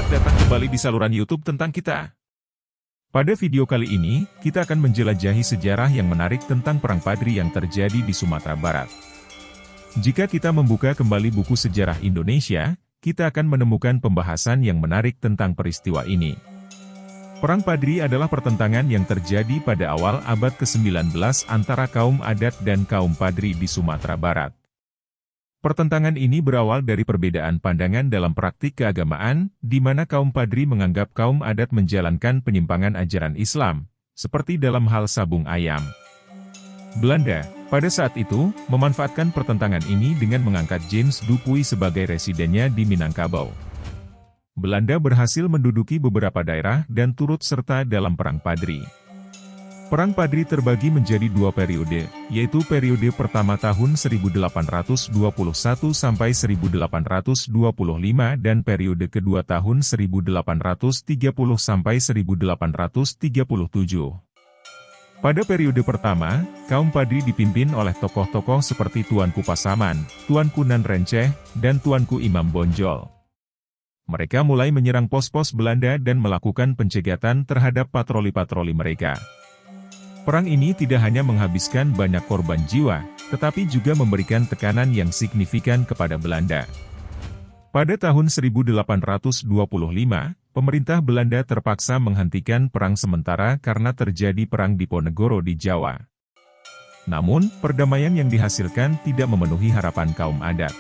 Selamat datang kembali di saluran YouTube tentang kita. Pada video kali ini, kita akan menjelajahi sejarah yang menarik tentang Perang Padri yang terjadi di Sumatera Barat. Jika kita membuka kembali buku sejarah Indonesia, kita akan menemukan pembahasan yang menarik tentang peristiwa ini. Perang Padri adalah pertentangan yang terjadi pada awal abad ke-19 antara kaum adat dan kaum Padri di Sumatera Barat. Pertentangan ini berawal dari perbedaan pandangan dalam praktik keagamaan, di mana kaum Padri menganggap kaum adat menjalankan penyimpangan ajaran Islam, seperti dalam hal sabung ayam. Belanda, pada saat itu, memanfaatkan pertentangan ini dengan mengangkat James Dupuy sebagai residennya di Minangkabau. Belanda berhasil menduduki beberapa daerah dan turut serta dalam Perang Padri. Perang Padri terbagi menjadi dua periode, yaitu periode pertama tahun 1821 sampai 1825 dan periode kedua tahun 1830 sampai 1837. Pada periode pertama, kaum Padri dipimpin oleh tokoh-tokoh seperti Tuanku Pasaman, Tuanku Nan Renceh, dan Tuanku Imam Bonjol. Mereka mulai menyerang pos-pos Belanda dan melakukan pencegatan terhadap patroli-patroli mereka. Perang ini tidak hanya menghabiskan banyak korban jiwa, tetapi juga memberikan tekanan yang signifikan kepada Belanda. Pada tahun 1825, pemerintah Belanda terpaksa menghentikan perang sementara karena terjadi Perang Diponegoro di Jawa. Namun, perdamaian yang dihasilkan tidak memenuhi harapan kaum adat.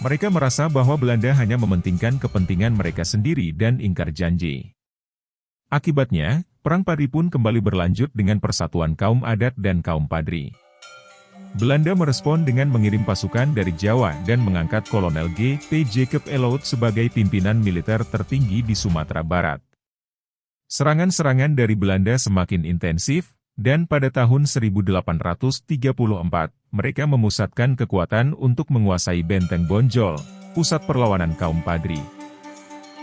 Mereka merasa bahwa Belanda hanya mementingkan kepentingan mereka sendiri dan ingkar janji. Akibatnya, Perang Padri pun kembali berlanjut dengan persatuan kaum adat dan kaum Padri. Belanda merespon dengan mengirim pasukan dari Jawa dan mengangkat Kolonel G.P. Jacob Elout sebagai pimpinan militer tertinggi di Sumatera Barat. Serangan-serangan dari Belanda semakin intensif, dan pada tahun 1834, mereka memusatkan kekuatan untuk menguasai Benteng Bonjol, pusat perlawanan kaum Padri.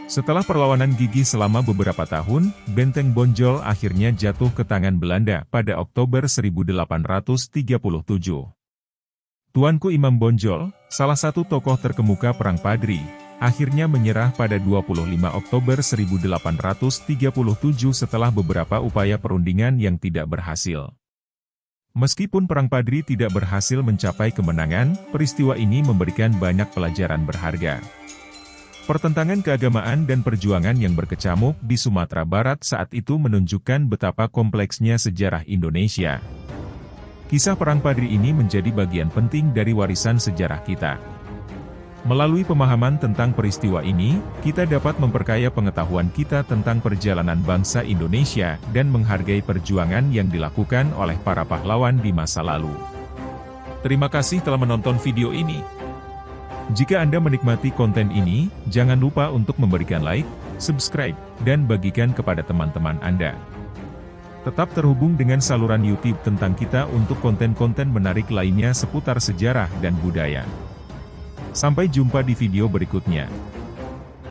Setelah perlawanan gigih selama beberapa tahun, Benteng Bonjol akhirnya jatuh ke tangan Belanda pada Oktober 1837. Tuanku Imam Bonjol, salah satu tokoh terkemuka Perang Padri, akhirnya menyerah pada 25 Oktober 1837 setelah beberapa upaya perundingan yang tidak berhasil. Meskipun Perang Padri tidak berhasil mencapai kemenangan, peristiwa ini memberikan banyak pelajaran berharga. Pertentangan keagamaan dan perjuangan yang berkecamuk di Sumatera Barat saat itu menunjukkan betapa kompleksnya sejarah Indonesia. Kisah Perang Padri ini menjadi bagian penting dari warisan sejarah kita. Melalui pemahaman tentang peristiwa ini, kita dapat memperkaya pengetahuan kita tentang perjalanan bangsa Indonesia dan menghargai perjuangan yang dilakukan oleh para pahlawan di masa lalu. Terima kasih telah menonton video ini. Jika Anda menikmati konten ini, jangan lupa untuk memberikan like, subscribe, dan bagikan kepada teman-teman Anda. Tetap terhubung dengan saluran YouTube tentang kita untuk konten-konten menarik lainnya seputar sejarah dan budaya. Sampai jumpa di video berikutnya.